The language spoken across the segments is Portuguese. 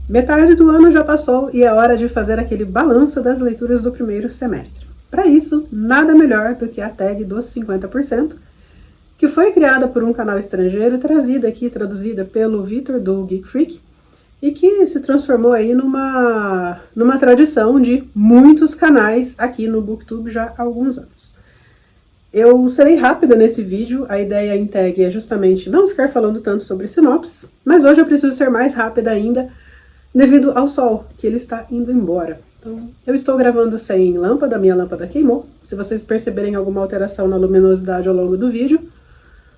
Metade do ano já passou e é hora de fazer aquele balanço das leituras do primeiro semestre. Para isso, nada melhor do que a tag dos 50%, que foi criada por um canal estrangeiro, trazida aqui, traduzida pelo Vitor do Geek Freak, e que se transformou aí numa tradição de muitos canais aqui no Booktube já há alguns anos. Eu serei rápida nesse vídeo, a ideia em tag é justamente não ficar falando tanto sobre sinopses, mas hoje eu preciso ser mais rápida ainda, devido ao sol, que ele está indo embora. Então, eu estou gravando sem lâmpada, minha lâmpada queimou. Se vocês perceberem alguma alteração na luminosidade ao longo do vídeo,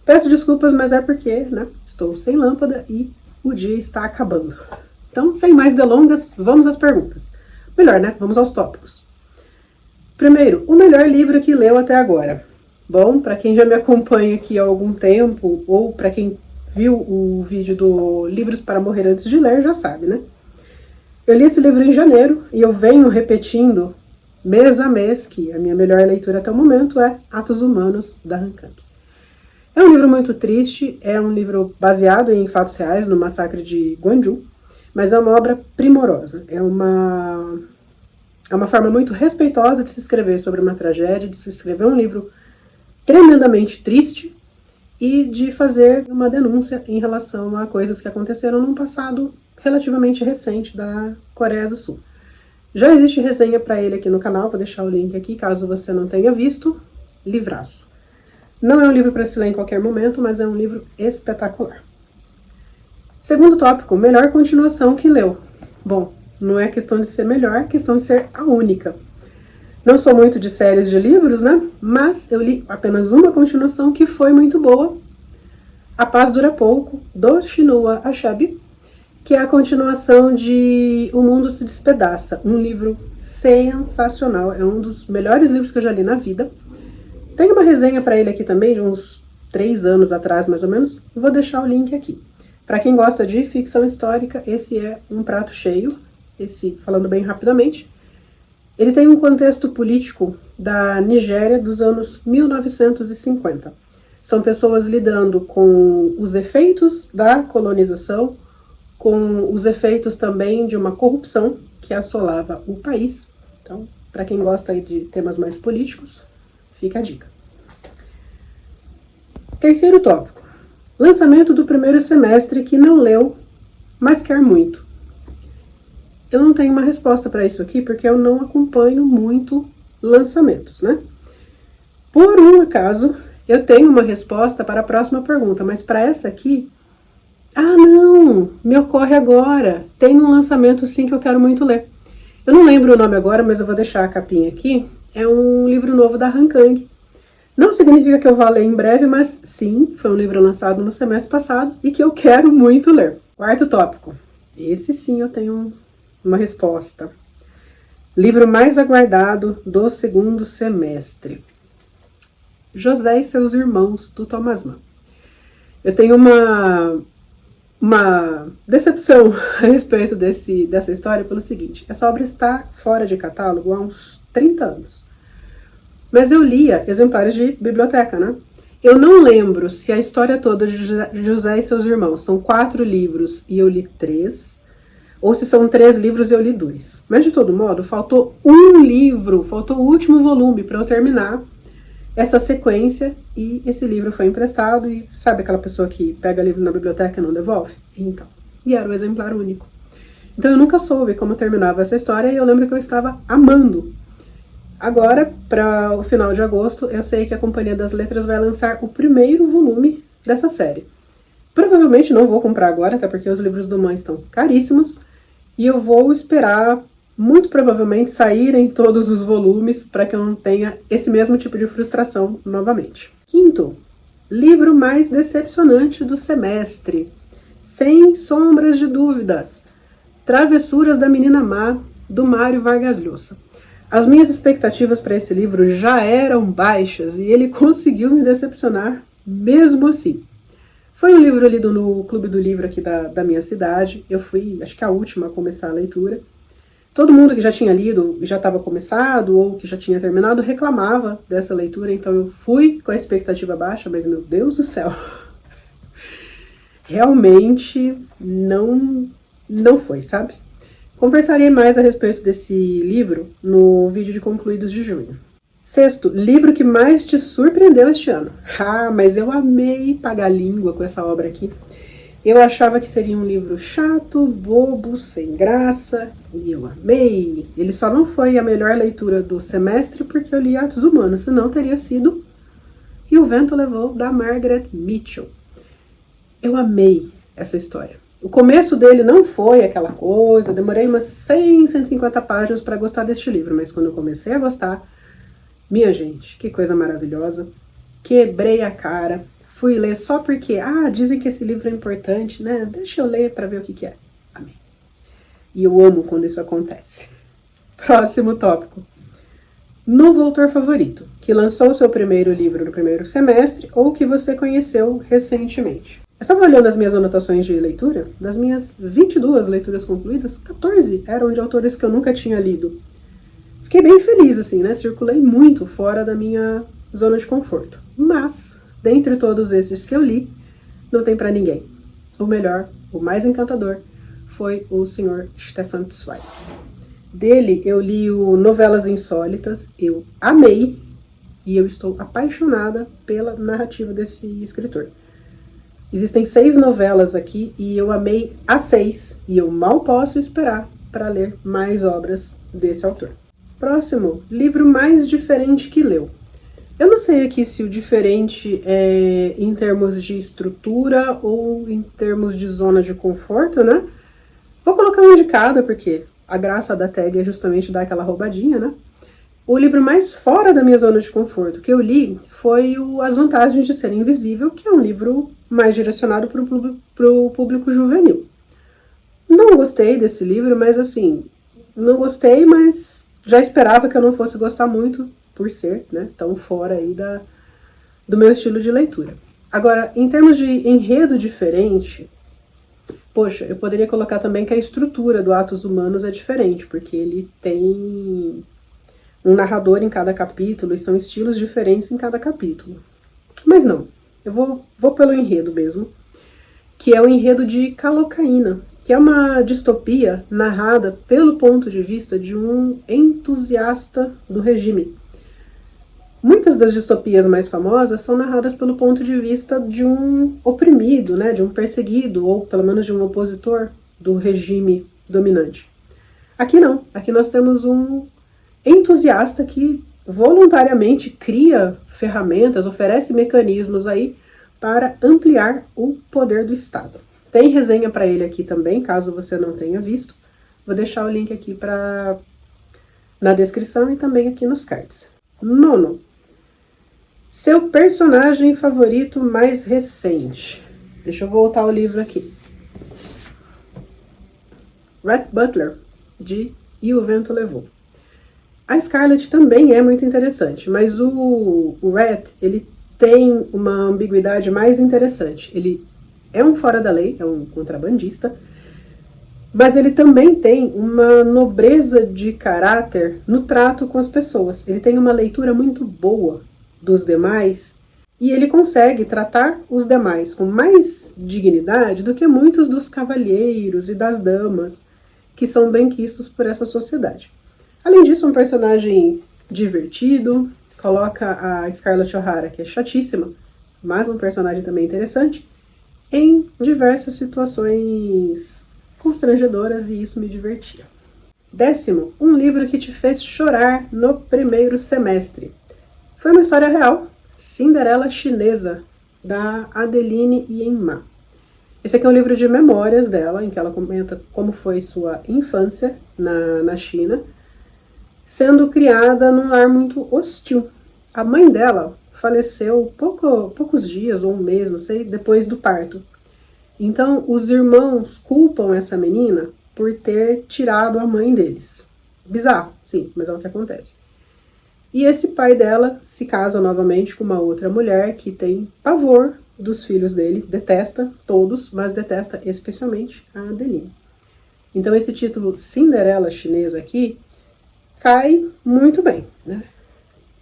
peço desculpas, mas é porque, né, estou sem lâmpada e o dia está acabando. Então, sem mais delongas, vamos às perguntas. Melhor, né? Vamos aos tópicos. Primeiro, o melhor livro que leu até agora. Bom, para quem já me acompanha aqui há algum tempo, ou para quem viu o vídeo do Livros para Morrer Antes de Ler, já sabe, né? Eu li esse livro em janeiro e eu venho repetindo mês a mês que a minha melhor leitura até o momento é Atos Humanos, da Han Kang. É um livro muito triste, é um livro baseado em fatos reais no massacre de Gwangju, mas é uma obra primorosa, é uma forma muito respeitosa de se escrever sobre uma tragédia, de se escrever um livro tremendamente triste e de fazer uma denúncia em relação a coisas que aconteceram num passado relativamente recente da Coreia do Sul. Já existe resenha para ele aqui no canal, vou deixar o link aqui caso você não tenha visto. Livraço. Não é um livro para se ler em qualquer momento, mas é um livro espetacular. Segundo tópico, melhor continuação que leu. Bom, não é questão de ser melhor, é questão de ser a única. Não sou muito de séries de livros, né? Mas eu li apenas uma continuação que foi muito boa. A Paz Dura Pouco, do Chinua Achebe, que é a continuação de O Mundo se Despedaça. Um livro sensacional, é um dos melhores livros que eu já li na vida. Tem uma resenha para ele aqui também, de uns 3 anos atrás, mais ou menos. Vou deixar o link aqui. Para quem gosta de ficção histórica, esse é um prato cheio. Esse, falando bem rapidamente, ele tem um contexto político da Nigéria dos anos 1950. São pessoas lidando com os efeitos da colonização, com os efeitos também de uma corrupção que assolava o país. Então, para quem gosta aí de temas mais políticos, fica a dica. Terceiro tópico. Lançamento do primeiro semestre que não leu, mas quer muito. Eu não tenho uma resposta para isso aqui, porque eu não acompanho muito lançamentos, né? Por um acaso, eu tenho uma resposta para a próxima pergunta, mas para essa aqui, não, me ocorre agora. Tem um lançamento sim que eu quero muito ler. Eu não lembro o nome agora, mas eu vou deixar a capinha aqui. É um livro novo da Han Kang. Não significa que eu vá ler em breve, mas sim, foi um livro lançado no semestre passado e que eu quero muito ler. Quarto tópico. Esse sim eu tenho uma resposta. Livro mais aguardado do segundo semestre. José e seus irmãos, do Thomas Mann. Eu tenho uma decepção a respeito dessa história pelo seguinte. Essa obra está fora de catálogo há uns 30 anos. Mas eu lia exemplares de biblioteca, né? Eu não lembro se a história toda de José e seus irmãos são 4 livros e eu li 3, ou se são 3 livros e eu li 2. Mas, de todo modo, faltou um livro, faltou o último volume para eu terminar essa sequência, e esse livro foi emprestado, e sabe aquela pessoa que pega livro na biblioteca e não devolve? Então, e era o exemplar único. Então eu nunca soube como terminava essa história, e eu lembro que eu estava amando. Agora, para o final de agosto, eu sei que a Companhia das Letras vai lançar o primeiro volume dessa série. Provavelmente não vou comprar agora, até porque os livros do Mann estão caríssimos, e eu vou esperar, muito provavelmente, saírem todos os volumes para que eu não tenha esse mesmo tipo de frustração novamente. Quinto, livro mais decepcionante do semestre. Sem sombras de dúvidas. Travessuras da Menina Má, do Mário Vargas Llosa. As minhas expectativas para esse livro já eram baixas e ele conseguiu me decepcionar mesmo assim. Foi um livro lido no Clube do Livro aqui da minha cidade. Eu fui, acho que a última a começar a leitura. Todo mundo que já tinha lido, já estava começado ou que já tinha terminado, reclamava dessa leitura, então eu fui com a expectativa baixa, mas meu Deus do céu, realmente não não foi, sabe? Conversarei mais a respeito desse livro no vídeo de concluídos de junho. Sexto, livro que mais te surpreendeu este ano. Ah, mas eu amei pagar língua com essa obra aqui. Eu achava que seria um livro chato, bobo, sem graça, e eu amei. Ele só não foi a melhor leitura do semestre porque eu li Atos Humanos, senão teria sido E o Vento Levou, da Margaret Mitchell. Eu amei essa história. O começo dele não foi aquela coisa, eu demorei umas 100, 150 páginas para gostar deste livro, mas quando eu comecei a gostar, minha gente, que coisa maravilhosa. Quebrei a cara, fui ler só porque, dizem que esse livro é importante, né? Deixa eu ler para ver o que é. Amei. E eu amo quando isso acontece. Próximo tópico. Novo autor favorito, que lançou seu primeiro livro no primeiro semestre ou que você conheceu recentemente. Eu estava olhando as minhas anotações de leitura, das minhas 22 leituras concluídas, 14 eram de autores que eu nunca tinha lido. Fiquei bem feliz, assim, né? Circulei muito fora da minha zona de conforto. Mas, dentre todos esses que eu li, não tem pra ninguém. O melhor, o mais encantador, foi o Sr. Stefan Zweig. Dele, eu li o Novelas Insólitas, eu amei, e eu estou apaixonada pela narrativa desse escritor. Existem 6 novelas aqui, e eu amei as 6, e eu mal posso esperar para ler mais obras desse autor. Próximo, livro mais diferente que leu. Eu não sei aqui se o diferente é em termos de estrutura ou em termos de zona de conforto, né? Vou colocar um de cada, porque a graça da tag é justamente dar aquela roubadinha, né? O livro mais fora da minha zona de conforto que eu li foi o As Vantagens de Ser Invisível, que é um livro mais direcionado para o público juvenil. Não gostei desse livro, mas assim, não gostei, mas já esperava que eu não fosse gostar muito, por ser, né, tão fora aí do meu estilo de leitura. Agora, em termos de enredo diferente, poxa, eu poderia colocar também que a estrutura do Atos Humanos é diferente, porque ele tem um narrador em cada capítulo e são estilos diferentes em cada capítulo. Mas não, eu vou pelo enredo mesmo, que é o enredo de Calocaína, que é uma distopia narrada pelo ponto de vista de um entusiasta do regime. Muitas das distopias mais famosas são narradas pelo ponto de vista de um oprimido, né, de um perseguido, ou pelo menos de um opositor do regime dominante. Aqui não, aqui nós temos um entusiasta que voluntariamente cria ferramentas, oferece mecanismos aí para ampliar o poder do Estado. Tem resenha para ele aqui também, caso você não tenha visto. Vou deixar o link aqui na descrição e também aqui nos cards. Nono. Seu personagem favorito mais recente. Deixa eu voltar o livro aqui. Rhett Butler, de E o Vento Levou. A Scarlett também é muito interessante, mas o Rhett, ele tem uma ambiguidade mais interessante. Ele é um fora da lei, é um contrabandista, mas ele também tem uma nobreza de caráter no trato com as pessoas. Ele tem uma leitura muito boa dos demais e ele consegue tratar os demais com mais dignidade do que muitos dos cavalheiros e das damas que são benquistos por essa sociedade. Além disso, é um personagem divertido, coloca a Scarlett O'Hara, que é chatíssima, mas um personagem também interessante, em diversas situações constrangedoras, e isso me divertia. Décimo, um livro que te fez chorar no primeiro semestre. Foi uma história real, Cinderela Chinesa, da Adeline Yen-Ma. Esse aqui é um livro de memórias dela, em que ela comenta como foi sua infância na China, sendo criada num lar muito hostil. A mãe dela faleceu poucos dias ou um mês, não sei, depois do parto. Então, os irmãos culpam essa menina por ter tirado a mãe deles. Bizarro, sim, mas é o que acontece. E esse pai dela se casa novamente com uma outra mulher que tem pavor dos filhos dele, detesta todos, mas detesta especialmente a Adeline. Então, esse título Cinderela Chinesa aqui cai muito bem, né?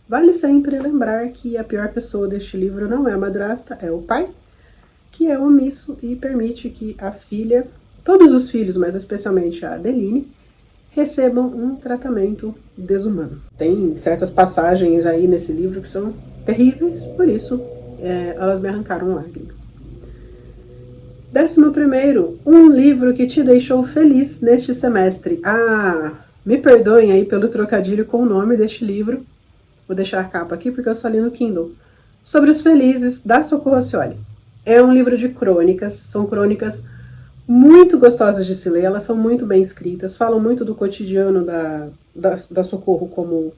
Vale sempre lembrar que a pior pessoa deste livro não é a madrasta, é o pai, que é omisso e permite que a filha todos os filhos, mas especialmente a Adeline, recebam um tratamento desumano. Tem certas passagens aí nesse livro que são terríveis, por isso elas me arrancaram lágrimas. 11º, um livro que te deixou feliz neste semestre. Me perdoem aí pelo trocadilho com o nome deste livro. Vou deixar a capa aqui porque eu só li no Kindle. Sobre os Felizes, da Socorro Racioli. É um livro de crônicas, são crônicas muito gostosas de se ler, elas são muito bem escritas, falam muito do cotidiano da Socorro como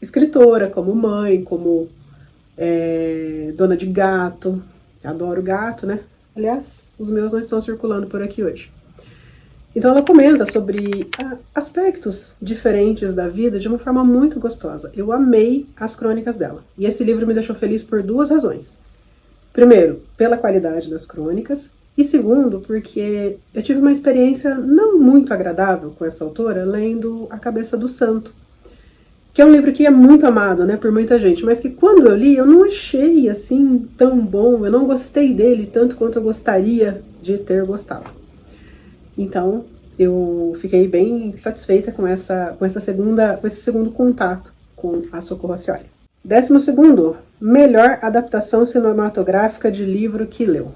escritora, como mãe, como dona de gato. Adoro gato, né? Aliás, os meus não estão circulando por aqui hoje. Então ela comenta sobre aspectos diferentes da vida de uma forma muito gostosa. Eu amei as crônicas dela. E esse livro me deixou feliz por 2 razões. Primeiro, pela qualidade das crônicas. E segundo, porque eu tive uma experiência não muito agradável com essa autora lendo A Cabeça do Santo, que é um livro que é muito amado, né, por muita gente, mas que quando eu li eu não achei assim tão bom, eu não gostei dele tanto quanto eu gostaria de ter gostado. Então eu fiquei bem satisfeita com esse segundo contato com a Socorro Racioli. 12º, melhor adaptação cinematográfica de livro que leu.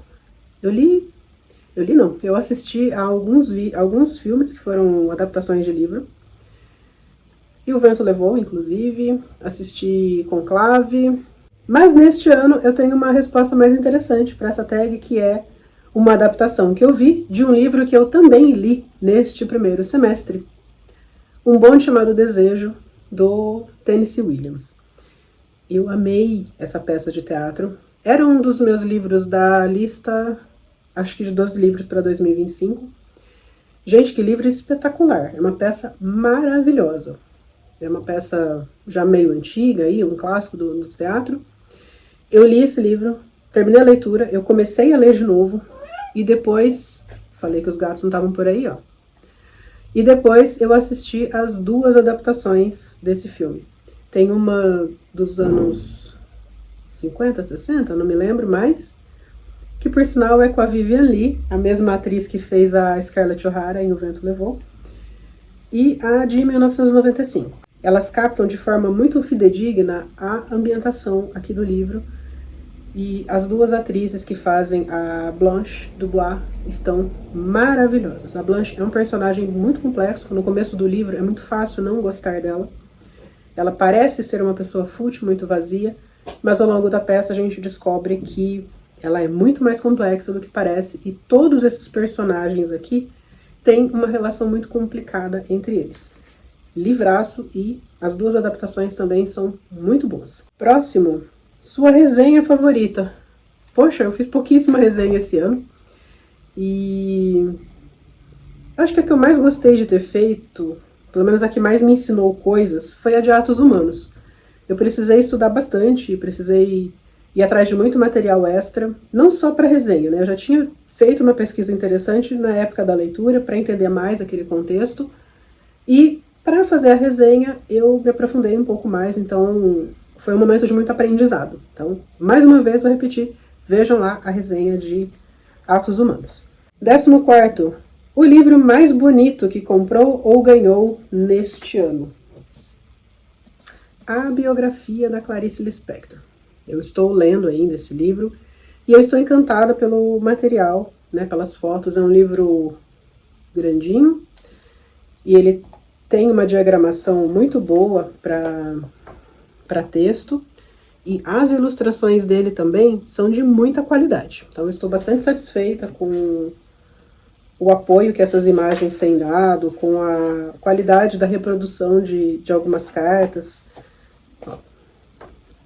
Eu assisti a alguns filmes que foram adaptações de livro. E O Vento Levou, inclusive, assisti Conclave. Mas neste ano eu tenho uma resposta mais interessante para essa tag, que é uma adaptação que eu vi de um livro que eu também li neste primeiro semestre. Um Bonde Chamado Desejo, do Tennessee Williams. Eu amei essa peça de teatro. Era um dos meus livros da lista, acho que de 12 livros para 2025. Gente, que livro espetacular. É uma peça maravilhosa. É uma peça já meio antiga, aí, um clássico do teatro. Eu li esse livro, terminei a leitura, eu comecei a ler de novo, e depois, falei que os gatos não estavam por aí, ó. E depois eu assisti as 2 adaptações desse filme. Tem uma dos anos 50, 60, não me lembro mais, que por sinal é com a Vivian Leigh, a mesma atriz que fez a Scarlett O'Hara em O Vento Levou, e a de 1995. Elas captam de forma muito fidedigna a ambientação aqui do livro, e as 2 atrizes que fazem a Blanche Dubois estão maravilhosas. A Blanche é um personagem muito complexo, no começo do livro é muito fácil não gostar dela. Ela parece ser uma pessoa fútil, muito vazia, mas ao longo da peça a gente descobre que ela é muito mais complexa do que parece, e todos esses personagens aqui têm uma relação muito complicada entre eles. Livraço, e as 2 adaptações também são muito boas. Próximo, sua resenha favorita. Poxa, eu fiz pouquíssima resenha esse ano, e acho que a que eu mais gostei de ter feito, pelo menos a que mais me ensinou coisas, foi a de Atos Humanos. Eu precisei estudar bastante, precisei ir atrás de muito material extra, não só para resenha, né? Eu já tinha feito uma pesquisa interessante na época da leitura para entender mais aquele contexto, e para fazer a resenha eu me aprofundei um pouco mais, então foi um momento de muito aprendizado. Então, mais uma vez vou repetir, vejam lá a resenha de Atos Humanos. 14º, o livro mais bonito que comprou ou ganhou neste ano. A biografia da Clarice Lispector. Eu estou lendo ainda esse livro e eu estou encantada pelo material, né, pelas fotos. É um livro grandinho e ele tem uma diagramação muito boa para texto, e as ilustrações dele também são de muita qualidade. Então eu estou bastante satisfeita com o apoio que essas imagens têm dado, com a qualidade da reprodução de algumas cartas. Ó,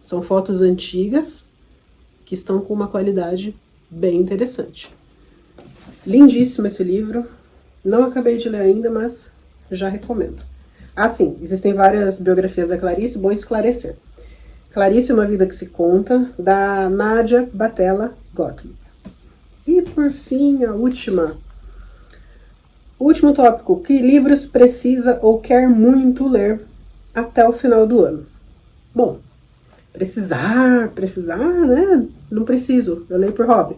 são fotos antigas que estão com uma qualidade bem interessante. Lindíssimo esse livro. Não acabei de ler ainda, mas já recomendo. Ah, sim, existem várias biografias da Clarice, bom esclarecer. Clarice, Uma Vida que se Conta, da Nádia Batella Gottlieb. E por fim, o último tópico, que livros precisa ou quer muito ler até o final do ano? Bom, precisar, né? Não preciso, eu leio por hobby.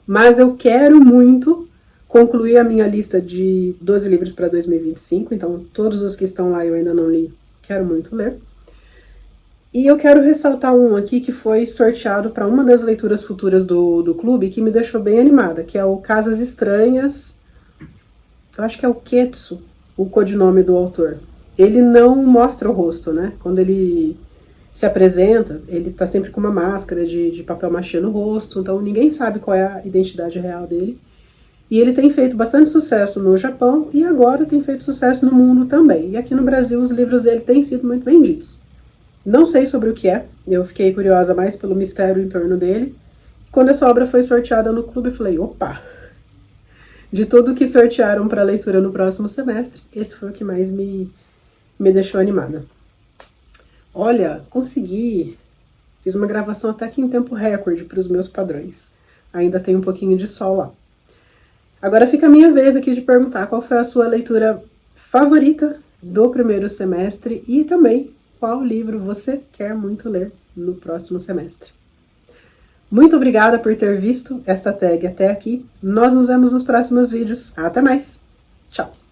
Mas eu quero muito concluí a minha lista de 12 livros para 2025, então todos os que estão lá eu ainda não li, quero muito ler. E eu quero ressaltar um aqui que foi sorteado para uma das leituras futuras do clube, que me deixou bem animada, que é o Casas Estranhas, eu acho que é o Ketsu, o codinome do autor. Ele não mostra o rosto, né? Quando ele se apresenta, ele tá sempre com uma máscara de papel machê no rosto, então ninguém sabe qual é a identidade real dele. E ele tem feito bastante sucesso no Japão e agora tem feito sucesso no mundo também. E aqui no Brasil os livros dele têm sido muito vendidos. Não sei sobre o que é, eu fiquei curiosa mais pelo mistério em torno dele. E quando essa obra foi sorteada no clube, eu falei, opa! De tudo que sortearam para leitura no próximo semestre, esse foi o que mais me deixou animada. Olha, consegui! Fiz uma gravação até que em tempo recorde para os meus padrões. Ainda tem um pouquinho de sol lá. Agora fica a minha vez aqui de perguntar qual foi a sua leitura favorita do primeiro semestre e também qual livro você quer muito ler no próximo semestre. Muito obrigada por ter visto esta tag até aqui. Nós nos vemos nos próximos vídeos. Até mais! Tchau!